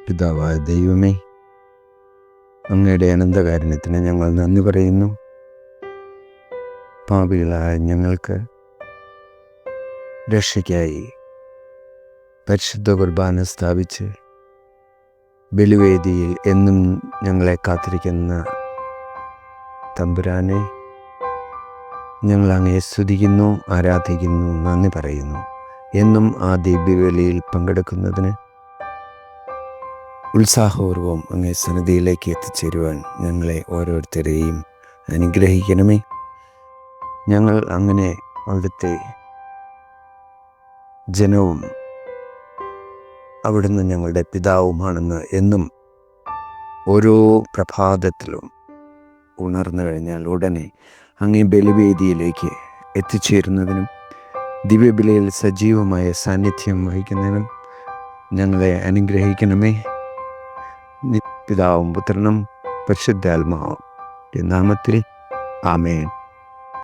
പിതാവായ ദൈവമേ, അങ്ങയുടെ അനന്തകാരുണ്യത്തിന് ഞങ്ങൾ നന്ദി പറയുന്നു. പാപികളായ ഞങ്ങൾക്ക് രക്ഷയ്ക്കായി പരിശുദ്ധ കുർബാന സ്ഥാപിച്ച് ബലിവേദിയിൽ എന്നും ഞങ്ങളെ കാത്തിരിക്കുന്ന തമ്പുരാനെ, ഞങ്ങൾ അങ്ങയെ സ്തുതിക്കുന്നു, ആരാധിക്കുന്നു, നന്ദി പറയുന്നു. എന്നും ആ ദിവ്യബലിയിൽ പങ്കെടുക്കുന്നതിന് ഉത്സാഹപൂർവം അങ്ങേ സന്നിധിയിലേക്ക് എത്തിച്ചേരുവാൻ ഞങ്ങളെ ഓരോരുത്തരെയും അനുഗ്രഹിക്കണമേ. ഞങ്ങൾ അങ്ങനെ അവിടുത്തെ ജനവും അവിടുന്ന് ഞങ്ങളുടെ പിതാവുമാണെന്ന് എന്നും ഓരോ പ്രഭാതത്തിലും ഉണർന്നു കഴിഞ്ഞാൽ ഉടനെ അങ്ങേ ബലിവേദിയിലേക്ക് എത്തിച്ചേരുന്നതിനും ദിവ്യബലിയിൽ സജീവമായ സാന്നിധ്യം വഹിക്കുന്നതിനും ഞങ്ങളെ അനുഗ്രഹിക്കണമേ. പിതാവും പുത്രനും പരിശുദ്ധാത്മാവും നാമത്തിൽ ആമേൻ.